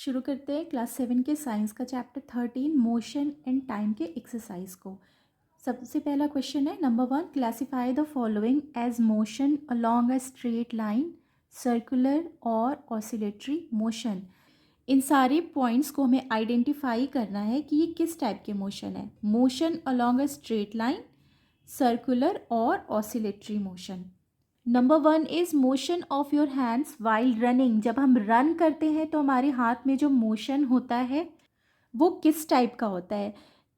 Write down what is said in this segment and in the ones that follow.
शुरू करते हैं क्लास 7 के साइंस का चैप्टर 13 मोशन एंड टाइम के एक्सरसाइज को। सबसे पहला क्वेश्चन है number 1, classify the following as motion along a straight line, circular और ऑसिलेटरी मोशन। इन सारे पॉइंट्स को हमें आइडेंटिफाई करना है कि ये किस टाइप के मोशन है। Motion along a straight line, circular और oscillatory motion. Number 1 is motion of your hands while running. जब हम रन करते हैं तो हमारे हाथ में जो मोशन होता है वो किस टाइप का होता है।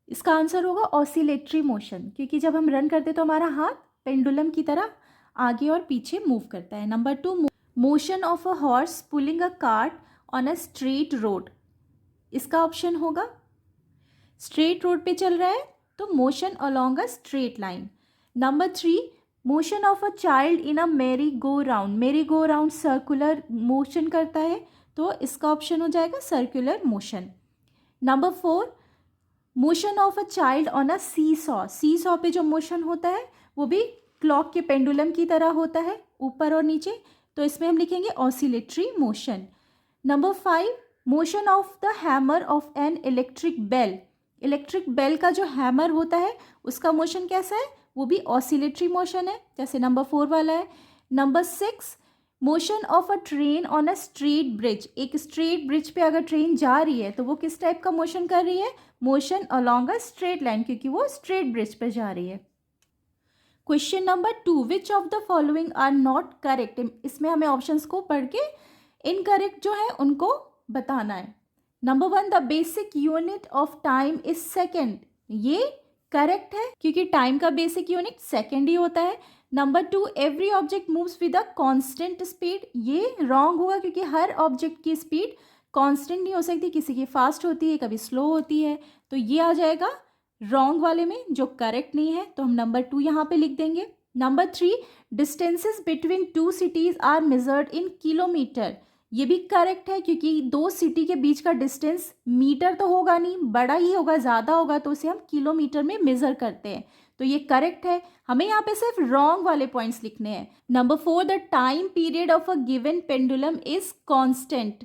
इसका आंसर होगा ऑसिलेटरी मोशन, क्योंकि जब हम रन करते हैं तो हमारा हाथ पेंडुलम की तरह आगे और पीछे मूव करता है। Number 2, motion of a horse pulling a cart on a straight road. इसका ऑप्शन होगा स्ट्रेट रोड पे चल रहा है तो motion along a straight line. Number 3, motion of a child in a merry go round. मेरी गो राउंड सर्कुलर मोशन करता है तो इसका ऑप्शन हो जाएगा circular motion. Number 4, motion of a child on a seesaw. Seesaw पे जो motion होता है वो भी क्लॉक के पेंडुलम की तरह होता है, ऊपर और नीचे, तो इसमें हम लिखेंगे oscillatory motion. Number 5, motion of the hammer of an electric bell. Electric bell का जो हैमर होता है उसका मोशन कैसा है, वो भी ऑसिलेटरी मोशन है, जैसे नंबर 4 वाला है। Number 6, motion of a train on a straight bridge. एक स्ट्रेट ब्रिज पे अगर ट्रेन जा रही है तो वो किस टाइप का मोशन कर रही है, motion along a straight line, क्योंकि वो स्ट्रेट ब्रिज पर जा रही है। Question number 2, which of the following are not correct. इसमें हमें ऑप्शंस को पढ़ के इनकरेक्ट जो है उनको बताना है। Number 1, the basic unit of time is second. ये करेक्ट है क्योंकि टाइम का बेसिक यूनिट सेकेंड ही होता है। Number 2, every object moves with a constant speed. ये रॉन्ग होगा क्योंकि हर ऑब्जेक्ट की स्पीड कांस्टेंट नहीं हो सकती, किसी की फास्ट होती है, कभी स्लो होती है, तो ये आ जाएगा रॉन्ग वाले में जो करेक्ट नहीं है, तो हम नंबर 2 यहाँ पे लिख देंगे। Number 3, distances between two cities are measured in kilometre. ये भी करेक्ट है क्योंकि दो सिटी के बीच का डिस्टेंस मीटर तो होगा नहीं, बड़ा ही होगा, ज़्यादा होगा, तो उसे हम किलोमीटर में मेजर करते हैं, तो ये करेक्ट है। हमें यहाँ पे सिर्फ रॉन्ग वाले पॉइंट्स लिखने हैं। Number 4, the time period of a given pendulum is constant.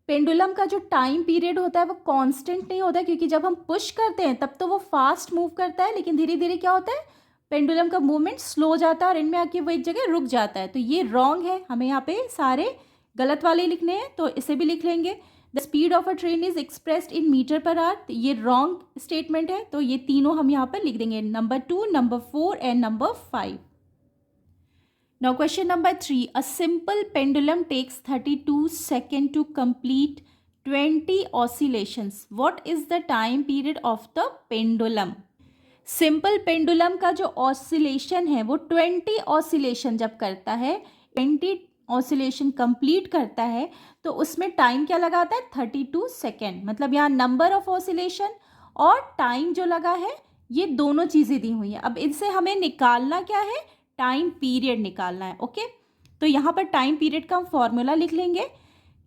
Pendulum का जो टाइम पीरियड होता है वो कांस्टेंट नहीं होता, क्योंकि जब हम पुश करते हैं तब तो वो फास्ट मूव करता है, लेकिन धीरे धीरे क्या होता है, पेंडुलम का मूवमेंट स्लो हो जाता है और इनमें आके वो एक जगह रुक जाता है, तो ये रॉन्ग है। हमें यहाँ पे सारे गलत वाले लिखने हैं, तो इसे भी लिख लेंगे। The speed of a train is expressed in metre per hour, ये रॉन्ग स्टेटमेंट है, तो ये तीनों हम यहाँ पर लिख देंगे, number 2, number 4 and number 5। Now question number 3. A simple pendulum takes 32 seconds to complete 20 oscillations. What is the time period of the pendulum? Simple pendulum का जो ऑसिलेशन है वो 20 ऑसिलेशन जब करता है, 20 ऑसिलेशन कंप्लीट करता है, तो उसमें टाइम क्या लगाता है, 32 सेकेंड। मतलब यहाँ नंबर ऑफ ऑसिलेशन और टाइम जो लगा है ये दोनों चीज़ें दी हुई हैं। अब इनसे हमें निकालना क्या है, टाइम पीरियड निकालना है। ओके, तो यहाँ पर टाइम पीरियड का हम फॉर्मूला लिख लेंगे।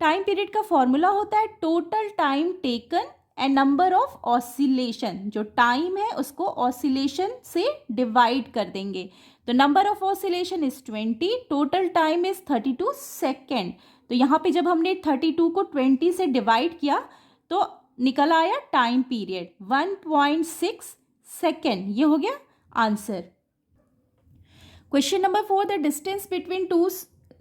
टाइम पीरियड का फॉर्मूला होता है total time taken and number of oscillation. जो टाइम है उसको ऑसिलेशन से डिवाइड कर देंगे, तो number of oscillation is 20, total time is 32 second. तो यहाँ पे जब हमने 32 को 20 से डिवाइड किया तो निकल आया टाइम पीरियड 1.6 सेकेंड। ये हो गया answer. Question number 4, the distance between two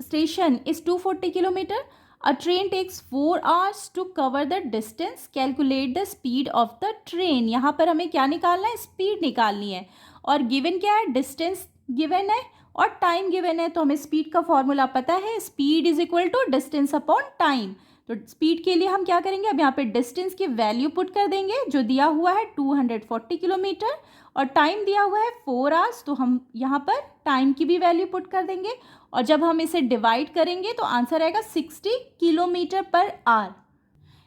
station is 240 kilometer. A train takes 4 hours to cover the distance. Calculate the speed of the train. यहाँ पर हमें क्या निकालना है, स्पीड निकालनी है, और गिवन क्या है, डिस्टेंस गिवन है और टाइम गिवन है, तो हमें स्पीड का फॉर्मूला पता है, speed is equal to distance upon time. तो स्पीड के लिए हम क्या करेंगे, अब यहाँ पे डिस्टेंस की वैल्यू पुट कर देंगे, जो दिया हुआ है 240 किलोमीटर और टाइम दिया हुआ है 4 आवर्स, तो हम यहाँ पर टाइम की भी वैल्यू पुट कर देंगे, और जब हम इसे डिवाइड करेंगे तो आंसर आएगा 60 kilometre per hour.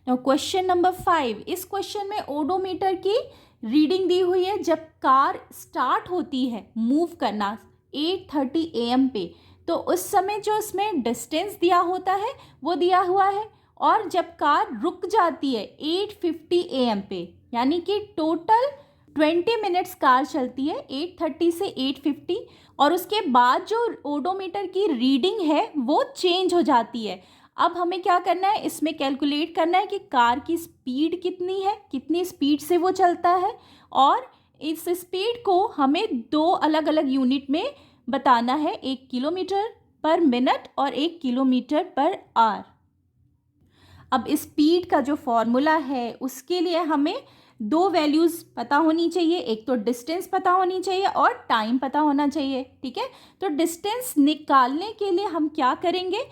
Now question number 5, इस क्वेश्चन में ओडोमीटर की रीडिंग दी हुई है जब कार स्टार्ट होती है मूव करना 8:30 AM पे, तो उस समय जो इसमें डिस्टेंस दिया होता है वो दिया हुआ है, और जब कार रुक जाती है 8:50 AM पे, यानी कि टोटल 20 मिनट्स कार चलती है 8:30 से 8:50, और उसके बाद जो ओडोमीटर की रीडिंग है वो चेंज हो जाती है। अब हमें क्या करना है, इसमें कैलकुलेट करना है कि कार की स्पीड कितनी है, कितनी स्पीड से वो चलता है, और इस स्पीड को हमें 2 अलग अलग यूनिट में बताना है, 1 किलोमीटर पर मिनट और 1 किलोमीटर पर आवर। अब स्पीड का जो फॉर्मूला है उसके लिए हमें 2 वैल्यूज़ पता होनी चाहिए, एक तो डिस्टेंस पता होनी चाहिए और टाइम पता होना चाहिए, ठीक है। तो डिस्टेंस निकालने के लिए हम क्या करेंगे,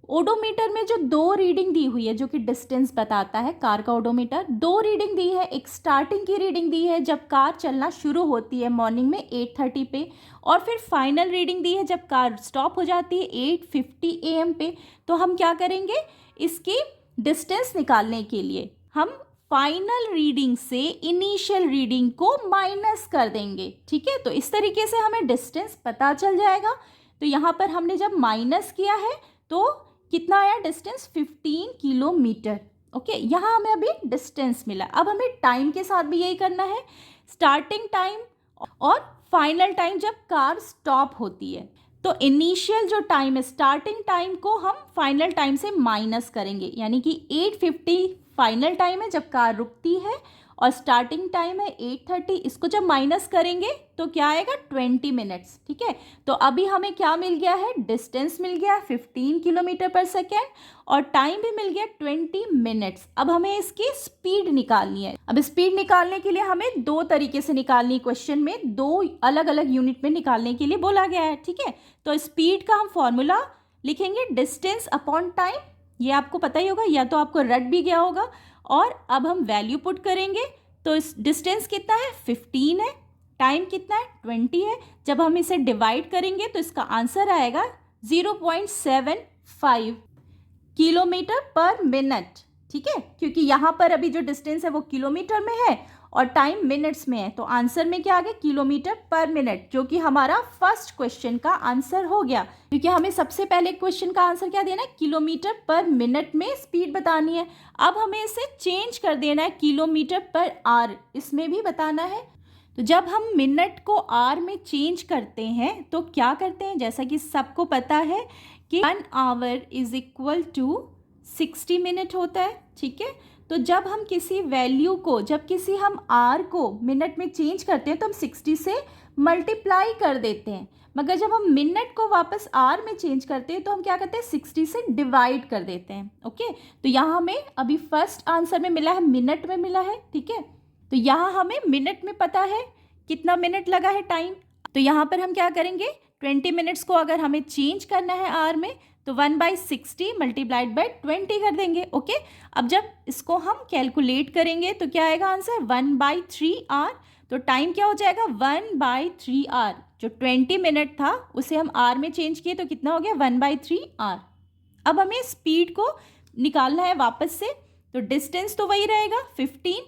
ओडोमीटर में जो 2 रीडिंग दी हुई है, जो कि डिस्टेंस बताता है, कार का ओडोमीटर 2 रीडिंग दी है। एक स्टार्टिंग की रीडिंग दी है जब कार चलना शुरू होती है मॉर्निंग में 8:30 पे, और फिर फाइनल रीडिंग दी है जब कार स्टॉप हो जाती है 8:50 AM पे। तो हम क्या करेंगे, इसकी डिस्टेंस निकालने के लिए हम फाइनल रीडिंग से इनिशियल रीडिंग को माइनस कर देंगे, ठीक है। तो इस तरीके से हमें डिस्टेंस पता चल जाएगा। तो यहाँ पर हमने जब माइनस किया है तो कितना आया डिस्टेंस, 15 किलोमीटर। ओके, यहाँ हमें अभी डिस्टेंस मिला। अब हमें टाइम के साथ भी यही करना है, स्टार्टिंग टाइम और फाइनल टाइम जब कार स्टॉप होती है। तो इनिशियल जो टाइम है, स्टार्टिंग टाइम को हम फाइनल टाइम से माइनस करेंगे, यानी कि 8:50 फाइनल टाइम है जब कार रुकती है, और स्टार्टिंग टाइम है 8:30। इसको जब माइनस करेंगे तो क्या आएगा, 20 मिनट्स, ठीक है। तो अभी हमें क्या मिल गया है, डिस्टेंस मिल गया 15 किलोमीटर पर सेकेंड, और टाइम भी मिल गया 20 मिनट्स। अब हमें इसकी स्पीड निकालनी है। अब स्पीड निकालने के लिए हमें 2 तरीके से निकालनी, क्वेश्चन में 2 अलग अलग यूनिट में निकालने के लिए बोला गया है, ठीक है। तो स्पीड का हम फॉर्मूला लिखेंगे डिस्टेंस अपॉन टाइम, ये आपको पता ही होगा, या तो आपको रट भी गया होगा। और अब हम वैल्यू पुट करेंगे, तो इस डिस्टेंस कितना है, 15 है, टाइम कितना है, 20 है। जब हम इसे डिवाइड करेंगे तो इसका आंसर आएगा 0.75 किलोमीटर पर मिनट, ठीक है, क्योंकि यहाँ पर अभी जो डिस्टेंस है वो किलोमीटर में है और टाइम मिनट्स में है। तो आंसर में क्या आ गया, किलोमीटर पर मिनट, जो कि हमारा फर्स्ट क्वेश्चन का आंसर हो गया, क्योंकि हमें सबसे पहले क्वेश्चन का आंसर क्या देना है, किलोमीटर पर मिनट में स्पीड बतानी है। अब हमें इसे चेंज कर देना है किलोमीटर पर आवर, इसमें भी बताना है। तो जब हम मिनट को आवर में चेंज करते हैं तो क्या करते हैं, जैसा कि सबको पता है कि 1 hour is equal to 60 minute होता है, ठीक है। तो जब हम किसी वैल्यू को, जब किसी हम आर को मिनट में चेंज करते हैं तो हम 60 से मल्टीप्लाई कर देते हैं, मगर जब हम मिनट को वापस आर में चेंज करते हैं तो हम क्या करते हैं, 60 से डिवाइड कर देते हैं। ओके, तो यहाँ हमें अभी फर्स्ट आंसर में मिला है, मिनट में मिला है, ठीक है। तो यहाँ हमें मिनट में पता है कितना मिनट लगा है टाइम, तो यहाँ पर हम क्या करेंगे, 20 मिनट्स को अगर हमें चेंज करना है आर में तो 1/60 मल्टीप्लाइड बाय 20 कर देंगे। ओके, अब जब इसको हम कैलकुलेट करेंगे तो क्या आएगा आंसर, 1/3 आर। तो टाइम क्या हो जाएगा, 1/3 आर। जो 20 मिनट था उसे हम आर में चेंज किए तो कितना हो गया, 1/3 आर। अब हमें स्पीड को निकालना है वापस से, तो डिस्टेंस तो वही रहेगा 15,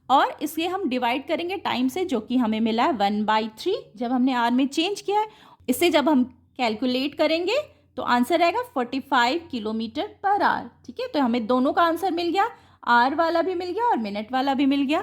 और इसलिए हम डिवाइड करेंगे टाइम से, जो कि हमें मिला है 1/3 जब हमने आर में चेंज किया है। इसे जब हम कैलकुलेट करेंगे तो आंसर आएगा 45 किलोमीटर पर आवर, ठीक है। तो हमें दोनों का आंसर मिल गया, आर वाला भी मिल गया और मिनट वाला भी मिल गया।